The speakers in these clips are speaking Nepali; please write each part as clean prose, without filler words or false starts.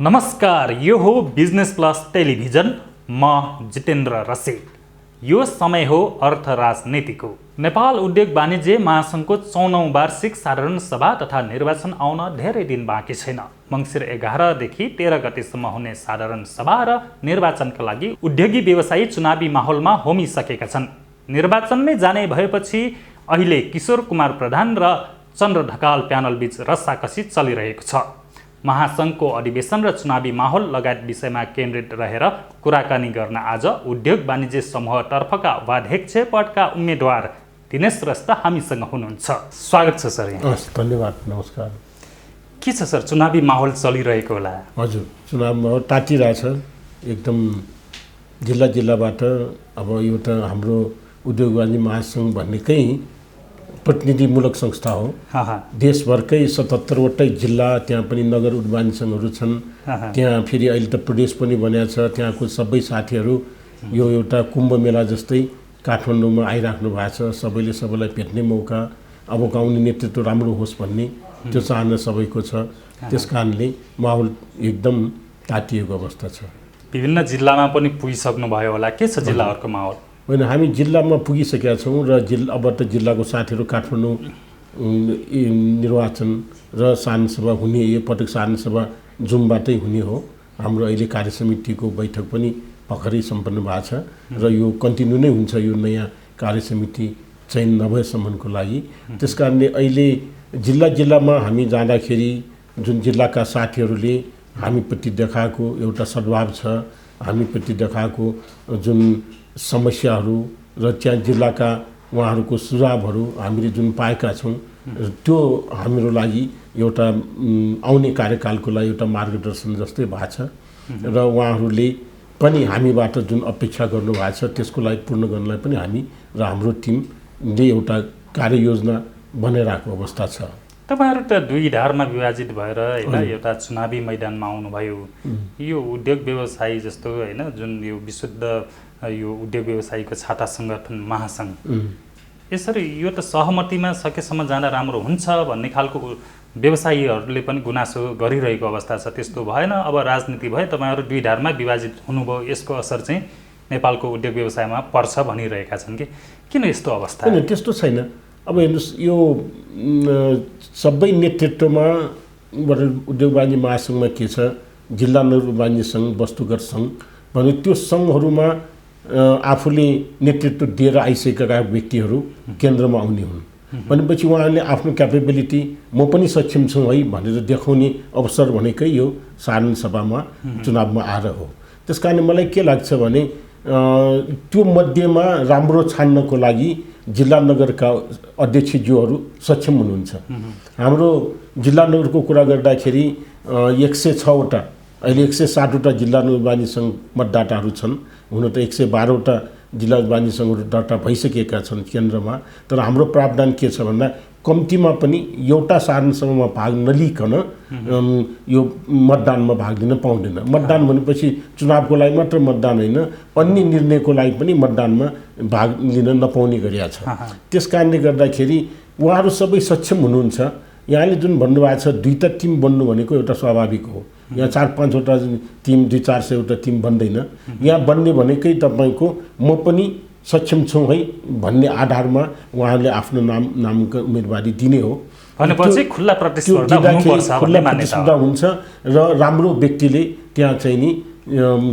नमस्कार, यो हो बिजनेस प्लस टेलिभिजन। म जितेन्द्र रसिक। यो समय हो अर्थ राजनीतिको। नेपाल उद्योग वाणिज्य महासङ्घको 54औं वार्षिक साधारण सभा तथा निर्वाचन आउन धेरै दिन बाँकी छैन। मङ्सिर 11 देखि 13 गतेसम्म हुने साधारण सभा र निर्वाचनका लागि उद्योगी व्यवसायी चुनावी माहौलमा होमिसकेका छन्। निर्वाचनमै जाने भएपछि अहिले किशोर कुमार प्रधान र चन्द्र ढकाल प्यानल बीच रस्साकसी चलिरहेको छ। महासङ्घको अधिवेशन र चुनावी माहौल लगायत विषयमा केन्द्रित रहेर कुराकानी गर्न आज उद्योग वाणिज्य समूहतर्फका उपाध्यक्ष पदका उम्मेदवार दिनेश श्रेष्ठ हामीसँग हुनुहुन्छ। स्वागत छ सर। धन्यवाद, नमस्कार। के छ सर, चुनावी माहौल चलिरहेको होला? हजुर, चुनाव माहौल तातिरहेछ एकदम। जिल्लाबाट अब एउटा हाम्रो उद्योग वाणिज्य महासङ्घ भन्नेकै प्रतिनिधिमूलक संस्था हो। देशभरकै 77वटै जिल्ला, त्यहाँ पनि नगर वाणिज्य सङ्घहरू छन्। त्यहाँ फेरि अहिले त प्रदेश पनि बनिएको छ। त्यहाँको सबै साथीहरू यो एउटा कुम्भ मेला जस्तै काठमाडौँमा आइराख्नु भएको छ। सबैले सबैलाई भेट्ने मौका, अबको आउने नेतृत्व राम्रो होस् भन्ने त्यो चाहना सबैको छ। त्यस कारणले माहौल एकदम तातिएको अवस्था छ। विभिन्न जिल्लामा पनि पुगिसक्नु भयो होला, के छ जिल्लाहरूको माहौल? होइन, हामी जिल्लामा पुगिसकेका छौँ र अब त जिल्लाको साथीहरू काठमाडौँ निर्वाचन र साधारण सभा हुने, यो पटक साधारण सभा जुमबाटै हुने हो। हाम्रो अहिले कार्य समितिको बैठक पनि भर्खरै सम्पन्न भएको छ र यो कन्टिन्यू नै हुन्छ, यो नयाँ कार्य समिति चयन नभएसम्मको लागि। त्यस कारणले अहिले जिल्लामा हामी जाँदाखेरि जुन जिल्लाका साथीहरूले हामीप्रति देखाएको एउटा सद्भाव छ, हामीप्रति देखाएको जुन समस्याहरू र त्यहाँ जिल्लाका उहाँहरूको सुझावहरू हामीले जुन पाएका छौँ, त्यो हाम्रो लागि एउटा आउने कार्यकालको लागि एउटा मार्गदर्शन जस्तै भएको छ र उहाँहरूले पनि हामीबाट जुन अपेक्षा गर्नुभएको छ त्यसको लागि पूर्ण गर्नलाई पनि हामी र हाम्रो टिमले एउटा कार्ययोजना बनाइरहेको अवस्था छ। तपाईहरु त दुई धारमा विभाजित भएर हैन एउटा चुनावी मैदानमा आउनुभयो। यो उद्योग व्यवसायी जस्तो हैन, जुन यो विशुद्ध यो उद्योग व्यवसायीको छाता संगठन महासङ्घ, यसरी यो त सहमतिमा सकेसम्म जाँदा राम्रो हुन्छ भन्ने खालको व्यवसायीहरूले पनि गुनासो गरिरहेको अवस्था छ। त्यस्तो भएन, अब राजनीति भए तपाईहरु दुई धारमा विभाजित हुनुभयो, यसको असर चाहिँ नेपालको उद्योग व्यवसायमा पर्छ भनिरहेका छन् कि किन यस्तो अवस्था? हैन, त्यस्तो छैन। अब हेर्नुहोस्, यो सबै नेतृत्वमा उद्योग वाणिज्य महासङ्घमा के छ, जिल्ला नगर वाणिज्य सङ्घ, वस्तुगत सङ्घ भने त्यो सङ्घहरूमा आफूले नेतृत्व दिएर आइसकेका व्यक्तिहरू केन्द्रमा आउने हुन् भनेपछि उहाँहरूले आफ्नो क्यापेबिलिटी म पनि सक्षम छु है भनेर देखाउने अवसर भनेकै यो साधारण सभामा चुनावमा आएर हो। त्यस कारणले मलाई के लाग्छ भने त्यो मध्येमा राम्रो छान्नको लागि जिल्ला नगरका अध्यक्षज्यूहरू सक्षम हुनुहुन्छ। हाम्रो जिल्ला नगरको कुरा गर्दाखेरि 106वटा, अहिले 160वटा जिल्ला वाणिज्य सङ्घ मतदाताहरू छन्। हुन त 112वटा जिल्ला वाणिज्य सङ्घहरू दर्ता भइसकेका छन् केन्द्रमा। तर हाम्रो प्रावधान के छ भन्दा कम्तीमा पनि एउटा साधारण सभामा भाग नलिकन यो मतदानमा भाग लिन पाउँदैन। मतदान भनेपछि चुनावको लागि मात्र मतदान होइन, अन्य निर्णयको लागि पनि मतदानमा भाग लिन नपाउने गरिएको छ। त्यस कारणले गर्दाखेरि उहाँहरू सबै सक्षम हुनुहुन्छ। यहाँले जुन भन्नुभएको छ दुईटा टिम बन्नु भनेको एउटा स्वाभाविक हो। यहाँ 4-5वटा टिम, 200-400वटा टिम बन्दैन। यहाँ बन्ने भनेकै तपाईँको म पनि सक्षम छु है भन्ने आधारमा उहाँले आफ्नो नामको उम्मेदवारी दिने हो। भनेपछि खुल्ला प्रतिस्पर्धा हुन्छ र राम्रो व्यक्तिले त्यहाँ चाहिँ नि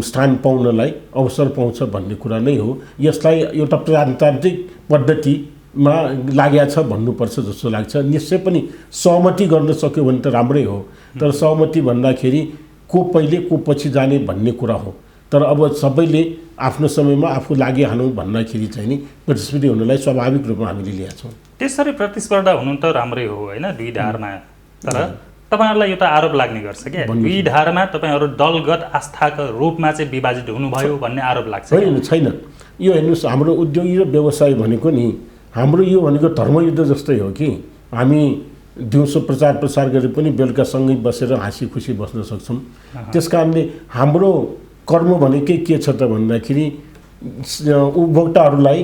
स्थान पाउनलाई अवसर पाउँछ भन्ने कुरा नै हो। यसलाई एउटा प्रजातान्त्रिक पद्धतिमा लागेको छ भन्नुपर्छ जस्तो लाग्छ। निश्चय पनि सहमति गर्न सक्यो भने त राम्रै हो, तर सहमति भन्दाखेरि को पहिले को पछि जाने भन्ने कुरा हो। तर अब सबैले आफ्नो समयमा आफू लागिहालौँ भन्दाखेरि चाहिँ नि प्रतिस्पर्धी हुनलाई स्वाभाविक रूपमा हामीले लिएका छौँ। त्यसरी प्रतिस्पर्धा हुनु त राम्रै हो होइन दुई धारमा। तर तपाईँहरूलाई यो त आरोप लाग्ने गर्छ क्या, दुई धारमा तपाईँहरू दलगत आस्थाको रूपमा चाहिँ विभाजित हुनुभयो भन्ने आरोप लाग्छ। होइन, छैन। यो हेर्नुहोस्, हाम्रो उद्योगी र व्यवसाय भनेको नि हाम्रो यो भनेको धर्मयुद्ध जस्तै हो कि हामी दिउँसो प्रचार प्रसार गरे पनि बेलुका सँगै बसेर हाँसी खुसी बस्न सक्छौँ। त्यस कारणले हाम्रो कर्म भनेकै के छ त भन्दाखेरि उपभोक्ताहरूलाई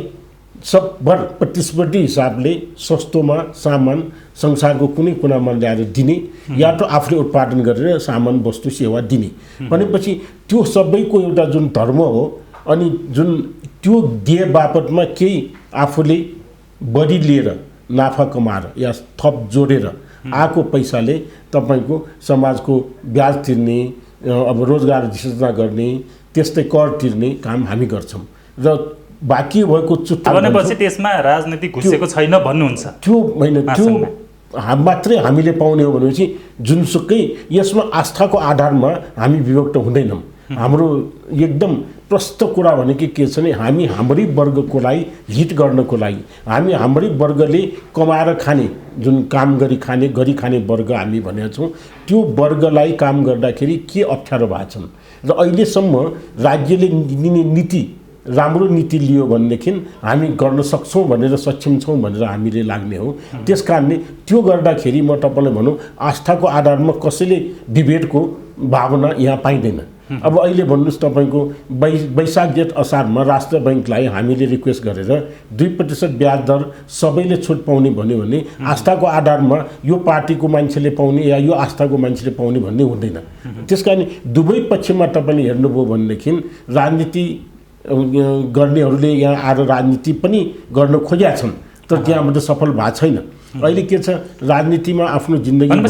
सबभर प्रतिस्पर्धी हिसाबले सस्तोमा सामान संसारको कुनै कुनामा ल्याएर दिने या त आफूले उत्पादन गरेर सामान वस्तु सेवा दिने भनेपछि त्यो सबैको एउटा जुन धर्म हो अनि जुन त्यो दिए बापतमा केही आफूले बढी लिएर नाफा कमाएर या थप जोडेर आएको पैसाले तपाईँको समाजको ब्याज तिर्ने अब रोजगार सृजना गर्ने त्यस्तै कर तिर्ने काम हामी गर्छौँ र बाँकी भएको चुट्टा भनेपछि त्यसमा राजनीति घुसेको छैन भन्नुहुन्छ त्यो होइन त्यो मात्रै हामीले पाउने हो भनेपछि जुनसुकै यसमा आस्थाको आधारमा हामी विभक्त हुँदैनौँ हाम्रो एकदम प्रष्ट कुरा भनेको के छ भने हामी हाम्रै वर्गको लागि हिट गर्नको लागि हामी हाम्रै वर्गले कमाएर खाने जुन काम गरी खाने वर्ग हामी भनेका छौँ त्यो वर्गलाई काम गर्दाखेरि के अप्ठ्यारो भएको छन् र अहिलेसम्म राज्यले लिने नीति राम्रो नीति लियो भनेदेखि हामी गर्न सक्छौँ भनेर सक्षम छौँ भनेर हामीले लाग्ने हो त्यस कारणले त्यो गर्दाखेरि म तपाईँलाई भनौँ आस्थाको आधारमा कसैले विभेदको भावना यहाँ पाइँदैन अब अहिले भन्नुहोस् तपाईँको वैशाख जेठ असारमा राष्ट्र बैङ्कलाई हामीले रिक्वेस्ट गरेर 2% ब्याज दर सबैले छुट पाउने भन्यो भने आस्थाको आधारमा यो पार्टीको मान्छेले पाउने या यो आस्थाको मान्छेले पाउने भन्ने हुँदैन त्यस कारण दुवै पक्षमा तपाईँले हेर्नुभयो भनेदेखि राजनीति गर्नेहरूले यहाँ आएर राजनीति पनि गर्न खोजेका छन् तर त्यहाँबाट सफल भएको छैन अहिले के छ राजनीतिमा आफ्नो जिन्दगी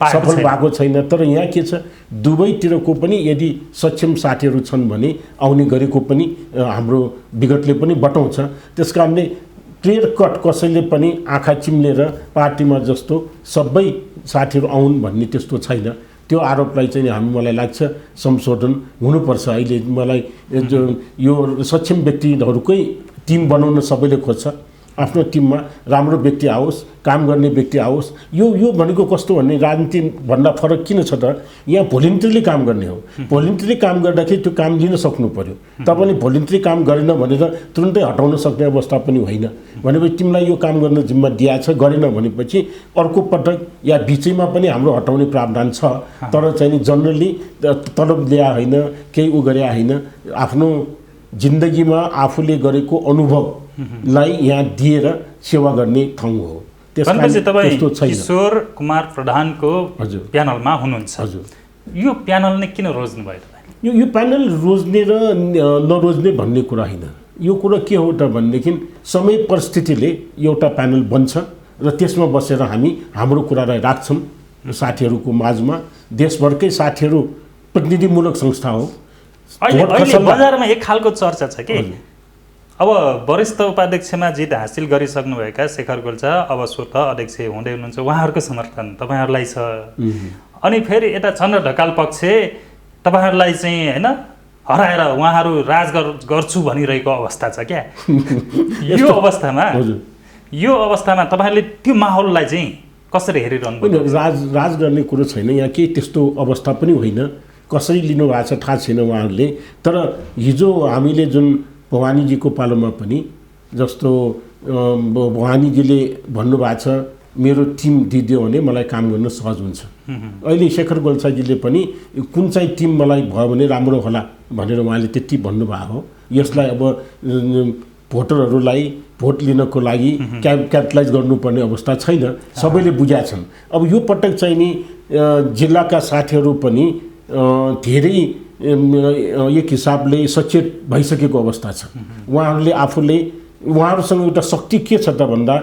सफल भएको छैन तर यहाँ के छ दुवैतिरको पनि यदि सक्षम साथीहरू छन् भने आउने गरेको पनि हाम्रो विगतले पनि बताउँछ त्यस कारणले क्लियर कट कसैले पनि आँखा चिम्लेर पार्टीमा जस्तो सबै साथीहरू आउन् भन्ने त्यस्तो छैन त्यो आरोपलाई चाहिँ मलाई लाग्छ संशोधन हुनुपर्छ अहिले मलाई यो सक्षम व्यक्तिहरूकै टिम बनाउन सबैले खोज्छ आफ्नो टिममा राम्रो व्यक्ति आओस् काम गर्ने व्यक्ति आओस् यो भनेको कस्तो भन्ने राजनीति भन्दा फरक किन छ त यहाँ भोलिन्टरीले काम गर्ने हो भोलिन्टरीले काम गर्दाखेरि त्यो काम लिन सक्नु पर्यो तपाईँले भोलिन्टरी काम गरेन भनेर तुरुन्तै हटाउन सक्ने अवस्था पनि होइन भनेपछि तिमीलाई यो काम गर्न जिम्मा दिएको छ गरेन भनेपछि अर्को पटक या बिचैमा पनि हाम्रो हटाउने प्रावधान छ तर चाहिँ जनरली तलब ल्या होइन केही उ गरे होइन आफ्नो जिन्दगीमा आफूले गरेको अनुभवलाई यहाँ दिएर सेवा गर्ने ठाउँ हो त्यसपछि तपाईँ किशोर कुमार प्रधानको प्यानलमा हुनुहुन्छ यो प्यानल नै किन रोज्नु भयो यो प्यानल रोज्ने र नरोज्ने भन्ने कुरा होइन यो कुरा के हो त भनेदेखि समय परिस्थितिले एउटा प्यानल बन्छ र त्यसमा बसेर हामी हाम्रो कुरालाई राख्छौँ साथीहरूको माझमा देशभरकै साथीहरू प्रतिनिधिमूलक संस्था हो अहिले बजारमा एक खालको चर्चा छ कि अब वरिष्ठ उपाध्यक्षमा जित हासिल गरिसक्नुभएका शेखर गोल्छा अब स्वत अध्यक्ष हुँदै हुनुहुन्छ उहाँहरूको समर्थन तपाईँहरूलाई छ अनि फेरि यता चन्द्र ढकाल पक्ष तपाईँहरूलाई चाहिँ होइन हराएर उहाँहरू राज गर्छु भनिरहेको अवस्था छ क्या यो अवस्थामा तपाईँहरूले त्यो माहौललाई चाहिँ कसरी हेरिरहनु राज गर्ने कुरो छैन यहाँ केही त्यस्तो अवस्था पनि होइन कसरी लिनु भएको छ थाहा छैन उहाँहरूले तर हिजो हामीले जुन भवानीजीको पालोमा पनि जस्तो भवानीजीले भन्नुभएको छ मेरो टिम दिदियो भने मलाई काम गर्न सहज हुन्छ अहिले शेखर गोल्छाजीले पनि कुन चाहिँ टिम मलाई भयो भने राम्रो होला भनेर उहाँले त्यति भन्नुभएको हो यसलाई अब भोटरहरूलाई भोट लिनको लागि क्यापिटलाइज गर्नुपर्ने अवस्था छैन सबैले बुझाएका छन् अब यो पटक चाहिँ नि जिल्लाका साथीहरू पनि धेरै एक हिसाबले सचेत भइसकेको अवस्था छ उहाँहरूसँग एउटा शक्ति के छ त भन्दा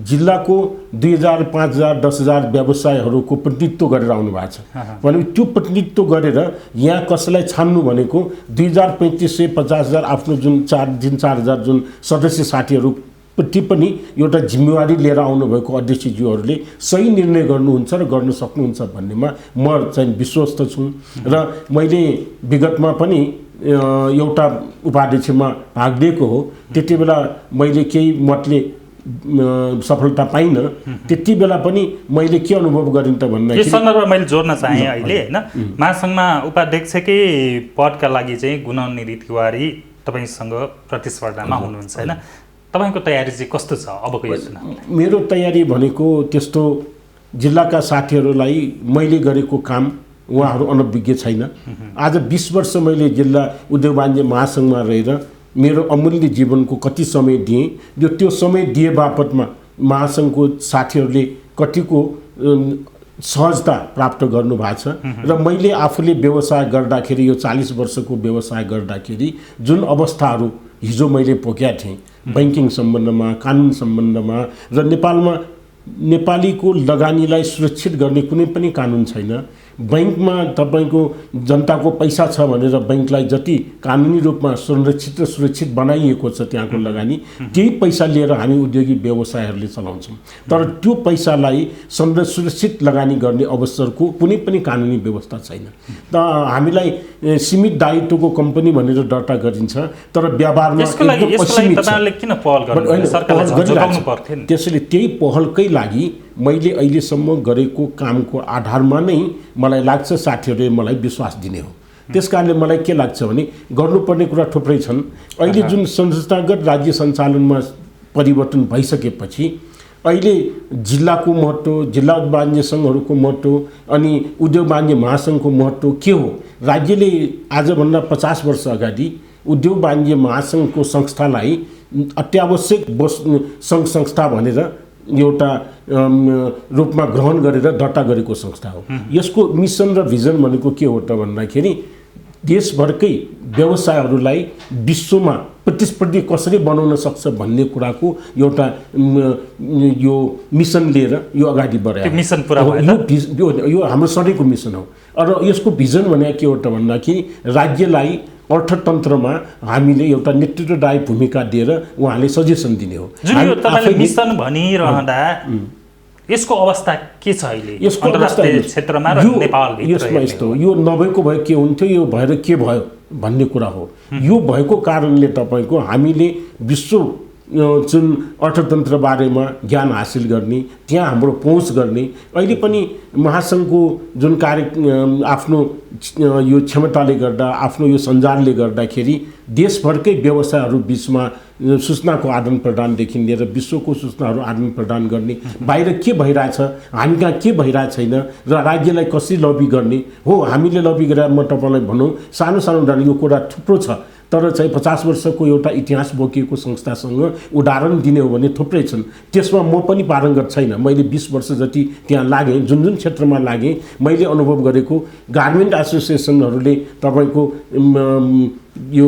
जिल्लाको 2000 5000 10000 व्यवसायहरूको प्रतिनिधित्व गरेर आउनु भएको छ भने त्यो प्रतिनिधित्व गरेर यहाँ कसैलाई छान्नु भनेको 2000 3500 50000 आफ्नो जुन 4000 जुन सदस्य साथीहरू प्रति पनि एउटा जिम्मेवारी लिएर आउनुभएको अध्यक्षज्यूहरूले सही निर्णय गर्नुहुन्छ र गर्न सक्नुहुन्छ भन्नेमा म चाहिँ विश्वस्त छु र मैले विगतमा पनि एउटा उपाध्यक्षमा भाग लिएको हो त्यति बेला मैले केही मतले सफलता पाइनँ त्यति बेला पनि मैले के अनुभव गरेँ त भन्दा यस सन्दर्भमा मैले जोड्न चाहेँ अहिले होइन महासङ्घमा उपाध्यक्षकै पदका लागि चाहिँ गुणनिधि तिवारी तपाईँसँग प्रतिस्पर्धामा हुनुहुन्छ होइन तपाईको तयारी चाहिँ कस्तो छ अबको यो चुनाव मेरो तयारी भनेको त्यस्तो जिल्लाका साथीहरूलाई मैले गरेको काम उहाँहरू अनभिज्ञ छैन आज 20 वर्ष मैले जिल्ला उद्योग वाणिज्य महासङ्घमा रहेर मेरो अमूल्य जीवनको कति समय दिएँ, त्यो समय दिए बापतमा महासङ्घको साथीहरूले कतिको सहजता प्राप्त गर्नु भएको छ। र मैले आफूले व्यवसाय गर्दाखेरि, यो 40 वर्षको व्यवसाय गर्दाखेरि जुन अवस्थाहरू हिजो मैले भोगेका थिएँ बैंकिङ सम्बन्धमा, कानुन सम्बन्धमा, र नेपालमा नेपालीको लगानीलाई सुरक्षित गर्ने कुनै पनि कानुन छैन। बैंकमा तपाईँको जनताको पैसा छ भनेर बैंकलाई जति कानुनी रूपमा संरक्षित र सुरक्षित बनाइएको छ त्यहाँको लगानी, त्यही पैसा लिएर हामी उद्योगी व्यवसायहरूले चलाउँछौँ। तर त्यो पैसालाई सुरक्षित लगानी गर्ने अवसरको कुनै पनि कानुनी व्यवस्था छैन। त हामीलाई सीमित दायित्वको कम्पनी भनेर दर्ता गरिन्छ, तर व्यवहारमा एकदम असीमित छ। त्यसैले त्यही पहलकै लागि मैले अहिलेसम्म गरेको कामको आधारमा नै मलाई लाग्छ साथीहरूले मलाई विश्वास दिने हो। त्यस कारणले मलाई के लाग्छ भने गर्नुपर्ने कुरा थुप्रै छन्। अहिले जुन संस्थागत राज्य सञ्चालनमा परिवर्तन भइसकेपछि अहिले जिल्लाको महत्त्व, जिल्ला वाणिज्य सङ्घहरूको महत्त्व अनि उद्योग वाणिज्य महासङ्घको महत्त्व के हो? राज्यले आजभन्दा 50 वर्ष अगाडि उद्योग वाणिज्य महासङ्घको संस्थालाई अत्यावश्यक सङ्घ संस्था भनेर एउटा रूपमा ग्रहण गरेर दर्ता गरेको संस्था हो। यसको मिसन र भिजन भनेको के हो त भन्दाखेरि देशभरकै व्यवसायहरूलाई विश्वमा प्रतिस्पर्धी कसरी बनाउन सक्छ भन्ने कुराको एउटा यो मिसन लिएर यो अगाडि बढायो। यो हाम्रो सधैँको मिसन हो। र यसको भिजन भने के हो त भन्दाखेरि राज्यलाई अर्थतन्त्रमा हामीले एउटा नेतृत्वदायी भूमिका दिएर उहाँले सजेसन दिने हो। जुन यो तपाईले मिसन भनिरहँदा यसको अवस्था के छ अहिले अन्तर्राष्ट्रिय क्षेत्रमा र नेपालभित्र? यसमा यस्तो यो नभएको भए के हुन्थ्यो, यो भएर के भयो भन्ने कुरा हो। यो भएको कारणले तपाईको हामीले विश्व जुन अर्थतन्त्र बारेमा ज्ञान हासिल गर्ने, त्यहाँ हाम्रो पहुँच गर्ने, अहिले पनि महासङ्घको जुन कार्य आफ्नो यो क्षमताले गर्दा, आफ्नो यो सञ्जालले गर्दाखेरि देशभरकै व्यवसायहरू बिचमा सूचनाको आदान प्रदानदेखि लिएर विश्वको सूचनाहरू आदान प्रदान गर्ने, बाहिर के भइरहेछ, हामी कहाँ के भइरहेको छैन र राज्यलाई कसरी लबी गर्ने हो। हामीले लबी गरेर म तपाईँलाई भनौँ सानो सानो यो कुरा थुप्रो छ, तर चाहिँ 50 वर्षको एउटा इतिहास बोकिएको संस्थासँग उदाहरण दिने हो भने थुप्रै छन्। त्यसमा म पनि पारङ्गत छैन। मैले 20 वर्ष जति त्यहाँ लागेँ, जुन जुन क्षेत्रमा लागेँ मैले अनुभव गरेको गार्मेन्ट एसोसिएसनहरूले तपाईँको यो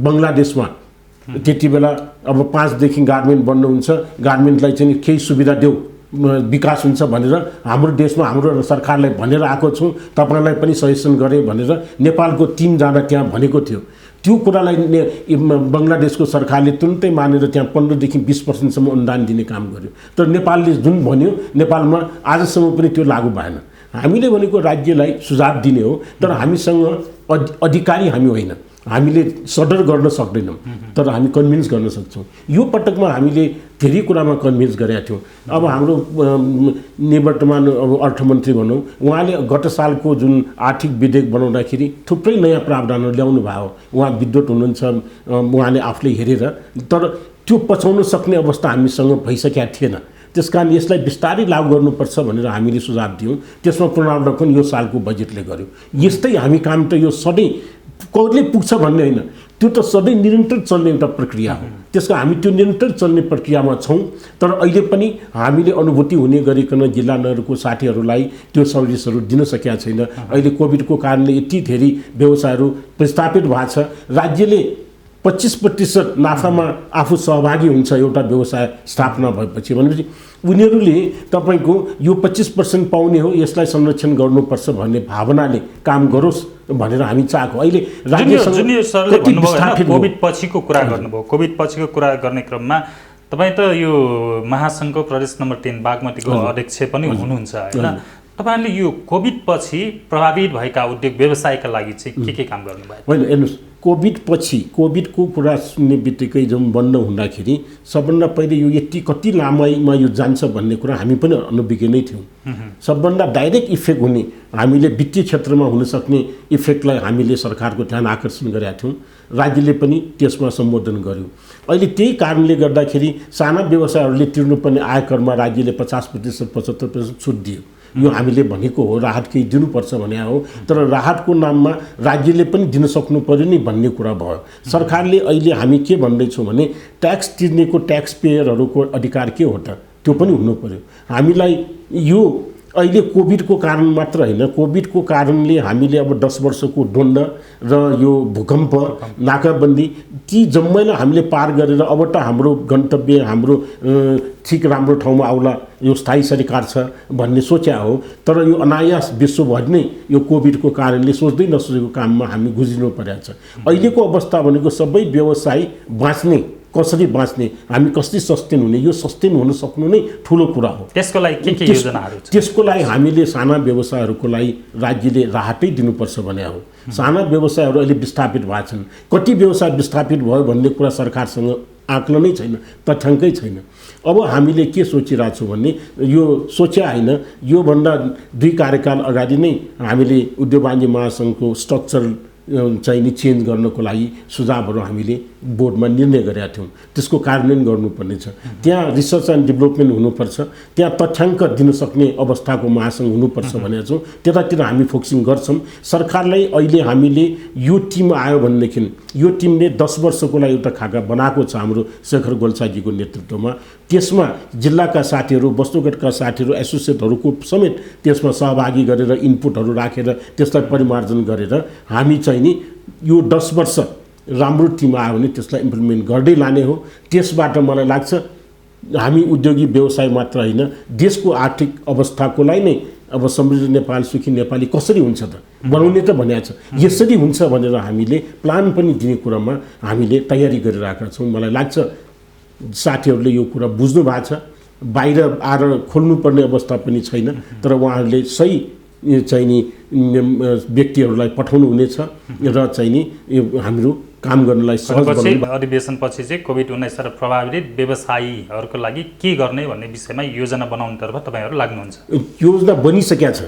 बङ्गलादेशमा त्यति बेला अब 5 देखि गार्मेन्ट बन्नुहुन्छ, गार्मेन्टलाई चाहिँ केही सुविधा देऊ, विकास हुन्छ भनेर हाम्रो देशमा हाम्रो सरकारलाई भनेर आएको छौँ, तपाईँलाई पनि सजेसन गरेँ भनेर नेपालको 3 जना त्यहाँ भनेको थियो। त्यो कुरालाई बङ्गलादेशको सरकारले तुरुन्तै मानेर त्यहाँ 15 देखि 20% अनुदान दिने काम गर्यो। तर नेपालले जुन भन्यो नेपालमा आजसम्म पनि त्यो लागू भएन। हामीले भनेको राज्यलाई सुझाव दिने हो, तर हामीसँग अधिकारी हामी होइन, हामीले सडर गर्न सक्दैनौँ, तर हामी कन्भिन्स गर्न सक्छौँ। यो पटकमा हामीले धेरै कुरामा कन्भिन्स गरेका थियौँ। अब हाम्रो निवर्तमान अब अर्थमन्त्री भनौँ, उहाँले गत सालको जुन आर्थिक विधेयक बनाउँदाखेरि थुप्रै नयाँ प्रावधानहरू ल्याउनु भयो। उहाँ विद्वत हुनुहुन्छ, उहाँले आफूले हेरेर, तर त्यो पछाउन सक्ने अवस्था हामीसँग भइसकेका थिएन। त्यसकारण यसलाई बिस्तारै लागू गर्नुपर्छ भनेर हामीले सुझाव दियौँ। त्यसमा पुनरावलोकन यो सालको बजेटले गर्यो। यस्तै हामी काम त यो सधैँ कहिले पुग्छ भन्ने होइन, त्यो त सधैँ निरन्तर चल्ने एउटा प्रक्रिया हो। त्यसको हामी त्यो निरन्तर चल्ने प्रक्रियामा छौँ। तर अहिले पनि हामीले अनुभूति हुने गरिकन जिल्ला नगरको साथीहरूलाई त्यो सर्भिसहरू दिन सकेका छैन। अहिले कोभिडको कारणले यति धेरै व्यवसायहरू प्रस्थापित भएको छ। राज्यले 25% नाफामा आफू सहभागी हुन्छ एउटा व्यवसाय स्थापना भएपछि भनेपछि उनीहरूले तपाईँको यो 25% पाउने हो, यसलाई संरक्षण गर्नुपर्छ भन्ने भावनाले काम गरोस् भनेर हामी चाहेको। अहिले कोभिड पछिको कुरा गर्नुभयो, कोभिड पछिको कुरा गर्ने क्रममा तपाईँ त यो महासङ्घको प्रदेश नम्बर 3 बागमतीको अध्यक्ष पनि हुनुहुन्छ होइन? तपाईँले यो कोभिड पछि प्रभावित भएका उद्योग व्यवसायका लागि चाहिँ के काम गर्नुभयो? होइन, हेर्नुहोस्, कोभिड पछि कोभिडको कुरा सुन्ने बित्तिकै जब बन्द हुँदाखेरि सबभन्दा पहिले यो यति कति लामोमा यो जान्छ भन्ने कुरा हामी पनि अनुभवी नै थियौँ। सबभन्दा डाइरेक्ट इफेक्ट हुने हामीले वित्तीय क्षेत्रमा हुनसक्ने इफेक्टलाई हामीले सरकारको ध्यान आकर्षण गरेका थियौँ। राज्यले पनि त्यसमा सम्बोधन गर्यो। अहिले त्यही कारणले गर्दाखेरि साना व्यवसायहरूले तिर्नुपर्ने आयकरमा राज्यले 50% 75% छुट दियो। यो हामीले भनेको हो, राहत केही दिनुपर्छ भने हो, तर राहतको नाममा राज्यले पनि दिन सक्नु पर्यो नि भन्ने कुरा भयो। सरकारले अहिले हामी के भन्दैछौँ भने ट्याक्स तिर्नेको ट्याक्स पेयरहरूको अधिकार के हो त, त्यो पनि हुनु पर्यो। हामीलाई यो अहिले कोभिडको कारण मात्र होइन, कोभिडको कारणले हामीले अब 10 वर्षको द्वन्द र यो भूकम्प, नाकाबन्दी ती जम्मैलाई हामीले पार गरेर अब त हाम्रो गन्तव्य, हाम्रो ठिक राम्रो ठाउँमा आउला, यो स्थायी सरकार छ भन्ने सोच्या हो। तर यो अनायास विश्वभरि नै यो कोभिडको कारणले सोच्दै नसोचेको काममा हामी गुज्रिनु परेको छ। अहिलेको अवस्था भनेको सबै व्यवसाय बाँच्ने, कसरी बाँच्ने, हामी कसरी सस्टेन हुने, यो सस्टेन हुन सक्नु नै ठुलो कुरा हो। त्यसको लागि के योजनाहरू छ? त्यसको लागि हामीले साना व्यवसायहरूको लागि राज्यले राहतै दिनुपर्छ भने हो। साना व्यवसायहरू अहिले विस्थापित भएका छन्, कति व्यवसाय विस्थापित भयो भन्ने कुरा सरकारसँग आकलनै छैन, तथ्याङ्कै छैन। अब हामीले के सोचिरहेछौँ भने यो सोच्या होइन, योभन्दा 2 कार्यकाल अगाडि नै हामीले उद्योग वाणिज्य महासङ्घको स्ट्रक्चर चाहिँ नि चेन्ज गर्नको लागि सुझावहरू हामीले बोर्डमा निर्णय गरेका थियौँ। त्यसको कार्यान्वयन गर्नुपर्ने छ। त्यहाँ रिसर्च एन्ड डेभलपमेन्ट हुनुपर्छ, त्यहाँ तथ्याङ्क दिन सक्ने अवस्थाको महासङ्घ हुनुपर्छ भनेको छौँ। त्यतातिर हामी फोकसिङ गर्छौँ। सरकारलाई अहिले हामीले यो टिम आयो भनेदेखि यो टिमले 10 वर्षको लागि एउटा खाका बनाएको छ हाम्रो शेखर गोल्छाजीको नेतृत्वमा। त्यसमा जिल्लाका साथीहरू, वस्तुगतका साथीहरू, एसोसिएटहरूको समेत त्यसमा सहभागी गरेर इनपुटहरू राखेर त्यसलाई परिमार्जन गरेर हामी चाहिँ नि यो 10 वर्ष राम्रो टिम आयो भने त्यसलाई इम्प्लिमेन्ट गर्दै लाने हो। त्यसबाट मलाई लाग्छ हामी उद्योगी व्यवसाय मात्र होइन, देशको आर्थिक अवस्थाको लागि नै अब समृद्ध नेपाल सुखी नेपाली कसरी हुन्छ त बनाउने त भनेको छ। यसरी हुन्छ भनेर हामीले प्लान पनि दिने कुरामा हामीले तयारी गरिरहेका छौँ। मलाई लाग्छ साथीहरूले यो कुरा बुझ्नु भएको छ। बाहिर आएर खोल्नुपर्ने अवस्था पनि छैन, तर उहाँहरूले सही चाहिँ नि व्यक्तिहरूलाई पठाउनु हुनेछ र चाहिँ नि हाम्रो काम गर्नलाई सहज बनाउनु। अधिवेशनपछि चाहिँ कोभिड-19 प्रभावित व्यवसायीहरूको लागि के गर्ने भन्ने विषयमा योजना बनाउनेतर्फ तपाईँहरू लाग्नुहुन्छ? योजना बनिसकेको छ,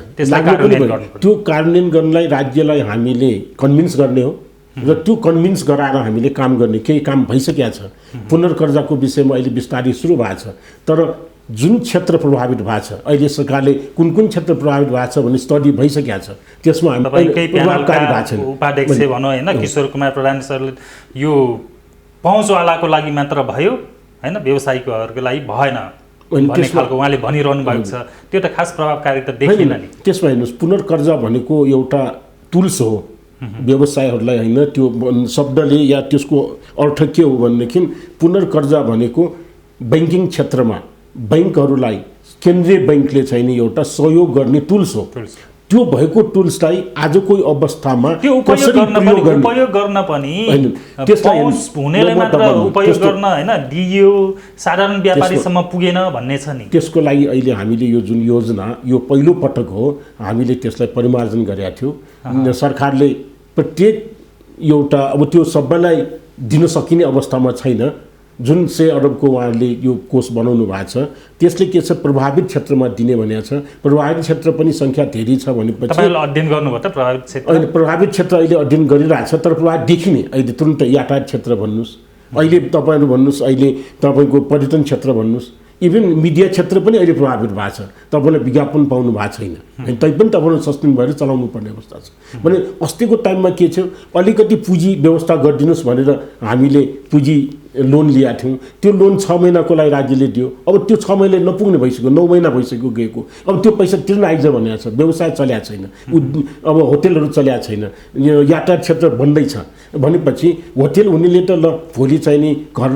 त्यो कार्यान्वयन गर्नलाई राज्यलाई हामीले कन्भिन्स गर्ने हो र त्यो कन्भिन्स गराएर हामीले काम गर्ने। केही काम भइसकेको छ। पुनर्कर्जाको विषयमा अहिले बिस्तारै सुरु भएको छ, तर जुन क्षेत्र प्रभावित भएको छ अहिले सरकारले कुन कुन क्षेत्र प्रभावित भएको छ भन्ने स्टडी भइसकेको छ। त्यसमा उपाध्यक्ष भनौँ होइन, किशोर कुमार प्रधान सरले यो पहुँचवालाको लागि मात्र भयो होइन, व्यवसायिकहरूको लागि भएन भन्ने खालको उहाँले भनिरहनु भएको छ। त्यो त खास प्रभावकारी त देखिएन नि। त्यसमा हेर्नुहोस्, पुनर्कर्जा भनेको एउटा टुल्स हो व्यवसायहरूलाई होइन। त्यो शब्दले या त्यसको अर्थ के हो भनेदेखि पुनर्कर्जा भनेको ब्याङ्किङ क्षेत्रमा बैंकहरूलाई केन्द्रीय बैंकले चाहिँ नि एउटा सहयोग गर्ने टुल्स हो। त्यो भएको टुल्सलाई आजको अवस्थामा उपयोग गर्न पनि हुनेलाई मात्र उपयोग गर्न होइन, दियो साधारण व्यापारीसम्म पुगेन भन्ने छ नि। त्यसको लागि अहिले हामीले यो जुन योजना यो पहिलो पटक हो हामीले त्यसलाई परिमार्जन गरेका थियौँ। सरकारले प्रत्येक एउटा अब त्यो सबैलाई दिन सकिने अवस्थामा छैन। जुन 100 अरबको उहाँहरूले यो कोष बनाउनु भएको छ त्यसले के छ प्रभावित क्षेत्रमा दिने भनेको छ। प्रभावित क्षेत्र पनि सङ्ख्या धेरै छ भनेपछि तपाईले अध्ययन गर्नुभयो त प्रभावित क्षेत्र? अहिले प्रभावित क्षेत्र अहिले अध्ययन गरिरहेको छ, तर प्रभावित देखिने अहिले तुरुन्त यातायात क्षेत्र भन्नुहोस्, अहिले तपाईँहरू भन्नुहोस्, अहिले तपाईँको पर्यटन क्षेत्र भन्नुहोस्, इभन मिडिया क्षेत्र पनि अहिले प्रभावित भएको छ। तपाईँले विज्ञापन पाउनु भएको छैन, तैपनि तपाईँले सस्टेन भएर चलाउनु पर्ने अवस्था छ। भने अस्तिको टाइममा के छ, अलिकति पुँजी व्यवस्था गरिदिनुहोस् भनेर हामीले पुँजी लोन लिएका थियौँ। त्यो लोन 6 महिनाको लागि राज्यले दियो। अब त्यो 6 महिना नपुग्ने भइसक्यो, 9 महिना भइसक्यो गएको। अब त्यो पैसा तिर्न आइज भनेको छ। व्यवसाय चलेको छैन, अब होटेलहरू चलेको छैन, यातायात क्षेत्र बन्दैछ भनेपछि होटेल हुनेले त ल भोलि चाहिँ नि घर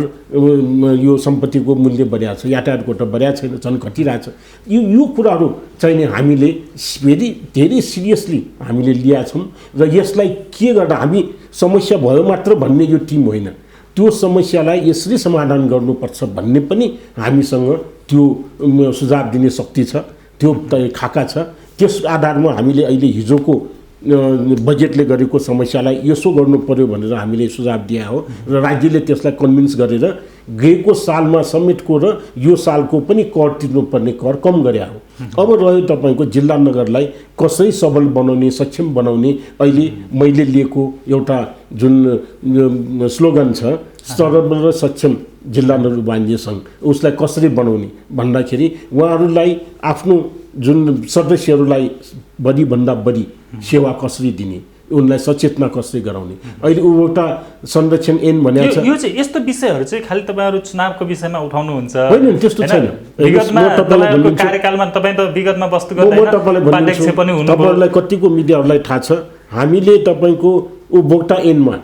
यो सम्पत्तिको मूल्य बढिया छ, यातायातको त बढिया छैन, झन् घटिरहेछ। यो कुराहरू चाहिँ नि हामीले फेरि धेरै सिरियसली हामीले लिएका छौँ र यसलाई के गर्दा हामी समस्या भयो मात्र भन्ने यो टिम होइन, त्यो समस्यालाई यसरी समाधान गर्नुपर्छ भन्ने पनि हामीसँग त्यो सुझाव दिने शक्ति छ, त्यो खाका छ। त्यस आधारमा हामीले अहिले हिजोको बजेटले गरेको समस्यालाई यसो गर्नु पर्यो भनेर हामीले सुझाव दिए हो र राज्यले त्यसलाई कन्भिन्स गरेर गएको सालमा समेतको र यो सालको पनि कर तिर्नुपर्ने कर कम गरे हो। अब रह्यो तपाईँको जिल्ला नगरलाई कसरी सबल बनाउने, सक्षम बनाउने। अहिले मैले लिएको एउटा जुन स्लोगन छ सबल र सक्षम जिल्ला नगरवाणिज्य सङ्घ उसलाई कसरी बनाउने भन्दाखेरि उहाँहरूलाई आफ्नो जुन सदस्यहरूलाई बढीभन्दा बढी सेवा कसरी दिने, उनलाई सचेतना कसरी गराउने। अहिले उपभोक्ता संरक्षण ऐन भनेको छ। यो चाहिँ यस्तो विषयहरू चाहिँ खालि तपाईहरु चुनावको विषयमा उठाउनुहुन्छ होइन, त्यस्तो छैन। विगतमा तपाईहरुको कार्यकालमा तपाई त विगतमा वस्तु गर्दैन, उपाध्यक्ष पनि हुनुभयो। तपाईहरुलाई कतिको मिडियाहरुलाई थाहा छ, हामीले तपाईको उपभोक्ता ऐनमा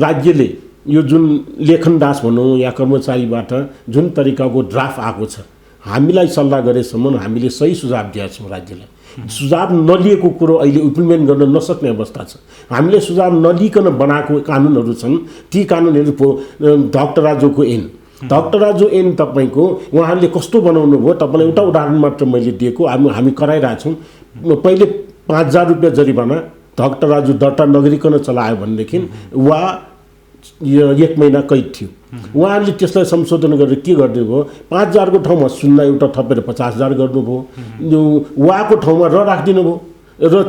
राज्यले यो जुन लेखनदास भनौँ या कर्मचारीबाट जुन तरिकाको ड्राफ्ट आएको छ, हामीलाई सल्लाह गरेसम्म हामीले सही सुझाव दिएका छौँ राज्यलाई। सुझाव नलिएको कुरो अहिले इम्प्लिमेन्ट गर्न नसक्ने अवस्था छ। हामीले सुझाव नलिकन बनाएको कानुनहरू छन्, ती कानुनहरू धक्तराजोको ऐन। धक्तराजो ऐन तपाईँको उहाँहरूले कस्तो बनाउनु भयो, तपाईँलाई एउटा उदाहरण मात्र मैले दिएको, हामी कराइरहेछौँ। पहिले 5,000 रुपियाँ जरिवाना धक्तराजु दर्ता नगरिकन चलायो भनेदेखि वा 1 महिना कैद थियो। उहाँहरूले त्यसलाई संशोधन गरेर के गरिदिनु भयो, 5,000 को ठाउँमा 0 एउटा थपेर 50,000 गर्नुभयो, वाको ठाउँमा र राखिदिनु भयो र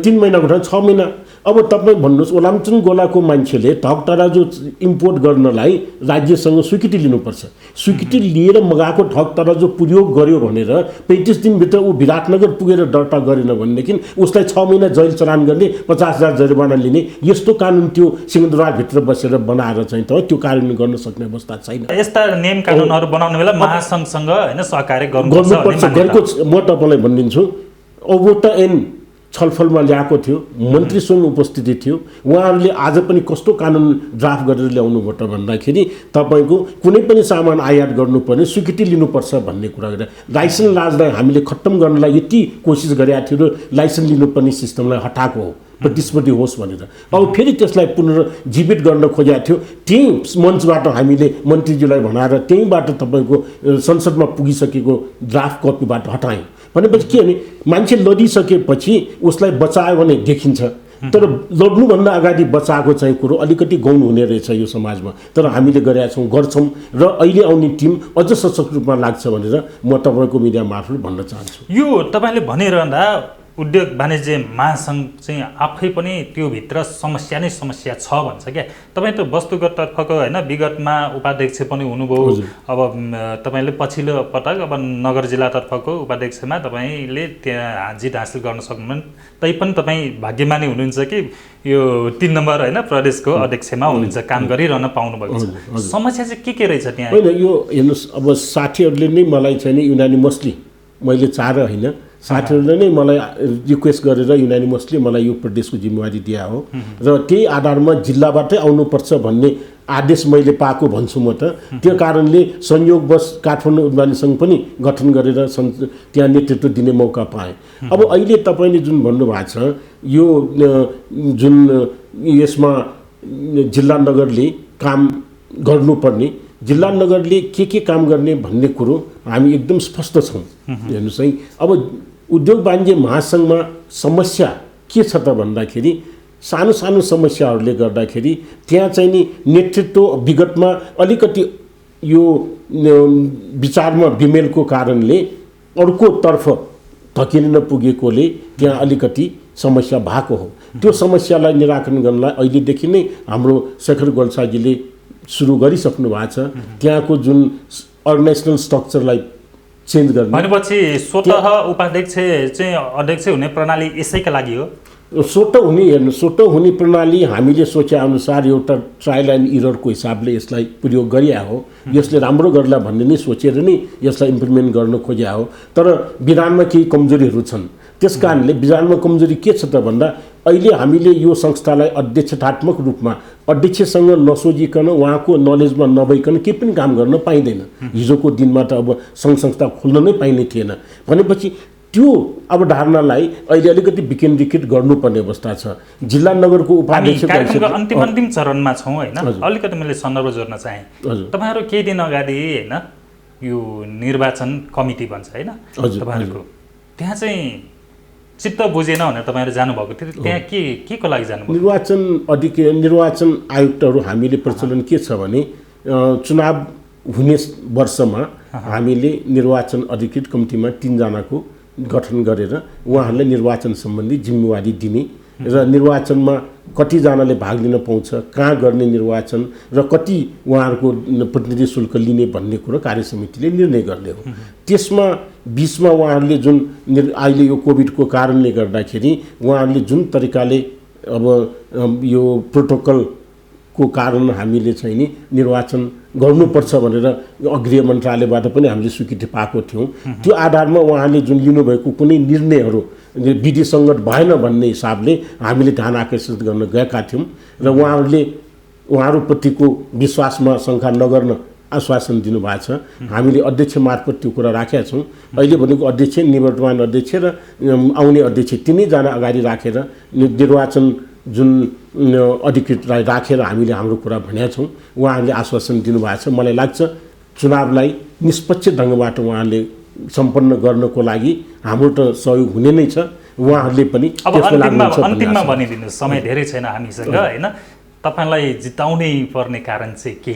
3 महिनाको ठाउँ 6 महिना। अब तपाईँ भन्नुहोस्, ओलामचुङ गोलाको मान्छेले धक्तराजु इम्पोर्ट गर्नलाई राज्यसँग स्वीकृति लिनुपर्छ। स्वीकृति लिएर मगाएको धक्तराजु प्रयोग गर्यो भनेर 35 दिनभित्र ऊ विराटनगर पुगेर दर्ता गरेन भनेदेखि उसलाई 6 महिना जेल चलान गर्ने, 50,000 जरिवाना लिने, यस्तो कानुन त्यो सिंहदरबारभित्र बसेर बनाएर चाहिँ त त्यो कार्यान्वयन गर्न सक्ने अवस्था छैन। यस्ता नियम कानुनहरू बनाउने बेला महासंघसँग हैन सहकार्य गर्नुपर्छ। म तपाईँलाई भनिदिन्छु, उपभोक्ता ऐन छलफलमा ल्याएको थियो, मन्त्री स्वयं उपस्थिति थियो। उहाँहरूले आज पनि कस्तो कानुन ड्राफ्ट गरेर ल्याउनुभयो त भन्दाखेरि तपाईँको कुनै पनि सामान आयात गर्नुपर्ने स्वीकृति लिनुपर्छ भन्ने कुरा गरेर लाइसेन्स लाजलाई हामीले खत्तम गर्नलाई यति कोसिस गरेका थियो र लाइसेन्स लिनुपर्ने सिस्टमलाई हटाएको हो, प्रतिस्पर्धी होस् भनेर। अब फेरि त्यसलाई पुनर्जीवित गर्न खोजेको थियो। त्यही मञ्चबाट हामीले मन्त्रीज्यूलाई भनाएर त्यहीँबाट तपाईँको संसदमा पुगिसकेको ड्राफ्ट कपीबाट हटायौँ। भनेपछि के भने मान्छे लडिसकेपछि उसलाई बचायो भने देखिन्छ, तर लड्नुभन्दा अगाडि बचाएको चाहिँ कुरो अलिकति गौण हुने रहेछ यो समाजमा। तर हामीले गरेका छौँ, गर्छौँ र अहिले आउने टिम अझ सशक्त रूपमा लाग्छ भनेर म तपाईँको मिडिया मार्फत भन्न चाहन्छु। यो तपाईँले भनिरहँदा उद्योग वाणिज्य महासङ्घ चाहिँ आफै पनि त्योभित्र समस्या नै समस्या छ भन्छ क्या। तपाईँ त वस्तुगत तर्फको होइन विगतमा उपाध्यक्ष पनि हुनुभयो। अब तपाईँले पछिल्लो पटक अब नगर जिल्लातर्फको उपाध्यक्षमा तपाईँले त्यहाँ जित हासिल गर्न सक्नुहुन्न, तैपनि तपाईँ भाग्यमानी हुनुहुन्छ कि यो 3 नम्बर होइन प्रदेशको अध्यक्षमा हुनुहुन्छ, काम गरिरहन पाउनुभएको छ। समस्या चाहिँ के रहेछ त्यहाँ? होइन, यो हेर्नुहोस्, अब साथीहरूले नै मलाई चाहिँ नि युनानिमसली, मैले चाहेर होइन, साथीहरूले नै मलाई रिक्वेस्ट गरेर युनानिमसली मलाई यो प्रदेशको जिम्मेवारी दिया हो र त्यही आधारमा जिल्लाबाटै आउनुपर्छ भन्ने आदेश मैले पाएको भन्छु म त। त्यो कारणले संयोगवश काठमाडौँ उद्यमी सङ्घ पनि गठन गरेर त्यहाँ नेतृत्व दिने मौका पाएँ। अब अहिले तपाईँले जुन भन्नुभएको छ, यो जुन यसमा जिल्ला नगरले काम गर्नुपर्ने, जिल्ला नगरले के काम गर्ने भन्ने कुरो हामी एकदम स्पष्ट छौँ। हेर्नुहोस् है, अब उद्योग वाणिज्य महासङ्घमा समस्या के छ त भन्दाखेरि सानो सानो समस्याहरूले गर्दाखेरि त्यहाँ चाहिँ नि नेतृत्व विगतमा अलिकति यो विचारमा बिमेलको कारणले अर्कोतर्फ धकिन नपुगेकोले त्यहाँ अलिकति समस्या भएको हो। त्यो समस्यालाई निराकरण गर्नलाई अहिलेदेखि नै हाम्रो शेखर गोल्छाजीले सुरु गरिसक्नु भएको छ। त्यहाँको जुन अर्गनाइजेसनल स्ट्रक्चरलाई चेन्ज गर्ने, भनेपछि स्वतः उपाध्यक्ष चाहिँ अध्यक्ष हुने प्रणाली यसैका लागि हो। स्वतः हुने, हेर्नु, स्वतः हुने प्रणाली हामीले सोचे अनुसार एउटा ट्रायल एन्ड इररको हिसाबले यसलाई प्रयोग गरिया हो। यसले राम्रो गर्ला भन्ने नै सोचेर नै यसलाई इम्प्लिमेन्ट गर्न खोजिया हो। तर विधानमा केही कमजोरीहरू छन्। त्यस कारणले विधानमा कमजोरी के छ त भन्दा अहिले हामीले यो संस्थालाई अध्यक्षतात्मक रूपमा अध्यक्षसँग नसोझिकन उहाँको नलेजमा नभइकन केही पनि काम गर्न पाइँदैन। हिजोको दिनमा त अब सङ्घ संस्था खोल्न नै पाइने थिएन। भनेपछि त्यो अवधारणालाई अहिले अलिकति विकेन्द्रीकृत गर्नुपर्ने अवस्था छ। जिल्ला नगरको उपाध्यक्ष अन्तिम चरणमा छौँ होइन। अलिकति मैले सन्दर्भ जोड्न चाहेँ। तपाईँहरू केही दिन अगाडि होइन यो निर्वाचन कमिटी भन्छ होइन तपाईँहरूको, त्यहाँ चाहिँ चित्त बुझेन भनेर तपाईँहरू जानुभएको थियो, त्यहाँ के को लागि जानुभयो? निर्वाचन आयुक्तहरू हामीले प्रचलन के छ भने चुनाव हुने वर्षमा हामीले निर्वाचन अधिकृत कमिटीमा 3 जनाको गठन गरेर उहाँहरूलाई निर्वाचन सम्बन्धी जिम्मेवारी दिने र निर्वाचनमा कतिजनाले भाग लिन पाउँछ, कहाँ गर्ने निर्वाचन र कति उहाँहरूको प्रतिनिधि शुल्क लिने भन्ने कुरो कार्यसमितिले निर्णय गर्ने हो। त्यसमा बिचमा उहाँहरूले जुन अहिले यो कोभिडको कारणले गर्दाखेरि उहाँहरूले जुन तरिकाले अब यो प्रोटोकलको कारण हामीले चाहिँ नि निर्वाचन गर्नुपर्छ भनेर गृह मन्त्रालयबाट पनि हामीले स्वीकृति पाएको थियौँ। त्यो आधारमा उहाँले जुन लिनुभएको कुनै निर्णयहरू विधि सङ्गत भएन भन्ने हिसाबले हामीले ध्यान आकर्षित गर्न गएका थियौँ र उहाँहरूप्रतिको विश्वासमा शङ्का नगर्न आश्वासन दिनुभएको छ। हामीले अध्यक्ष मार्फत त्यो कुरा राखेका छौँ। अहिले भनेको अध्यक्ष, निवर्तमान अध्यक्ष र आउने अध्यक्ष तिनैजना अगाडि राखेर निर्वाचन जुन अधिकृतलाई राखेर हामीले हाम्रो कुरा भनेका छौँ। उहाँहरूले आश्वासन दिनुभएको छ। मलाई लाग्छ चुनावलाई निष्पक्ष ढङ्गबाट उहाँले सम्पन्न गर्नको लागि हाम्रो त सहयोग हुने नै छ। उहाँहरूले पनि अब अन्तिममा भनिदिनु, समय धेरै छैन हामीसँग हैन, तपाईलाई जिताउनै पर्ने कारण चाहिँ के?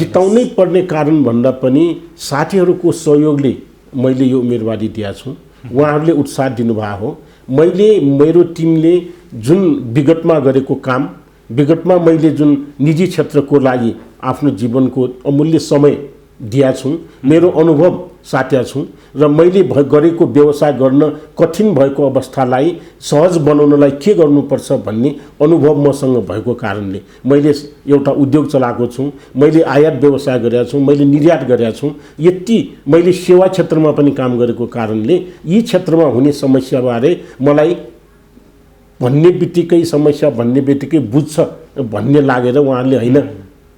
जिताउनै पर्ने कारण भन्दा पनि साथीहरूको सहयोगले मैले यो उम्मेदवारी दिएको छु। उहाँहरूले उत्साह दिनुभएको हो। मेरो टिमले जुन विगतमा गरेको काम, विगतमा मैले जुन निजी क्षेत्रको लागि आफ्नो जीवनको अमूल्य समय दिया छु, मेरो अनुभव साट्या छु र मैले गरेको व्यवसाय गर्न कठिन भएको अवस्थालाई सहज बनाउनलाई के गर्नुपर्छ भन्ने अनुभव मसँग भएको कारणले मैले एउटा उद्योग चलाएको छु, मैले आयात व्यवसाय गरेको छु, मैले निर्यात गरेको छु, यति मैले सेवा क्षेत्रमा पनि काम गरेको कारणले यी क्षेत्रमा हुने समस्याबारे मलाई भन्ने बित्तिकै बुझ्छ भन्ने लागेर उहाँले होइन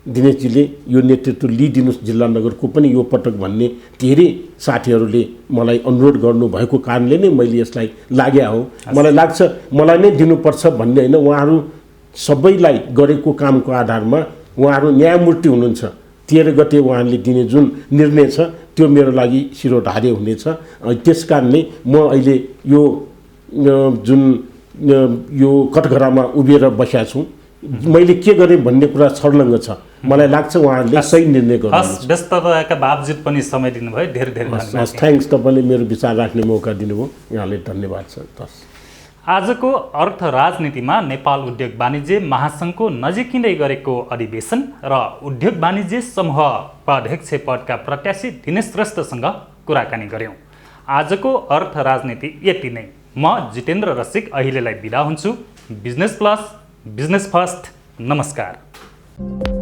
दिनेशजीले यो नेतृत्व लिइदिनुहोस् जिल्ला नगरको पनि यो पटक भन्ने धेरै साथीहरूले मलाई अनुरोध गर्नुभएको कारणले नै मैले यसलाई लाग्या हो। मलाई लाग्छ मलाई नै दिनुपर्छ भन्ने होइन, उहाँहरू सबैलाई गरेको कामको आधारमा उहाँहरू न्यायमूर्ति हुनुहुन्छ। 13 गते उहाँले दिने जुन निर्णय छ त्यो मेरो लागि शिरोधार्य हुनेछ। त्यसकारणले म अहिले यो कठघरामा उभिएर बसेको छु। मैले के गरेँ भन्ने कुरा छर्लङ्ग छ। मलाई लाग्छ उहाँहरूले सही निर्णय गर्नुहुन्छ। व्यस्तताका बावजुद पनि समय दिनुभयो, धेरै धेरै धन्यवाद। थ्याङ्क्स, तपाईँले मेरो विचार राख्ने मौका दिनुभयो, यहाँले धन्यवाद छ। आजको अर्थ राजनीतिमा नेपाल उद्योग वाणिज्य महासङ्घको नजिकै गरेको अधिवेशन र उद्योग वाणिज्य समूहका अध्यक्ष पदका प्रत्याशी दिनेश श्रेष्ठसँग कुराकानी गऱ्यौँ। आजको अर्थ राजनीति यति नै। म जितेन्द्र रसिक अहिलेलाई बिदा हुन्छु। बिजनेस प्लस, बिजनेस फर्स्ट, नमस्कार।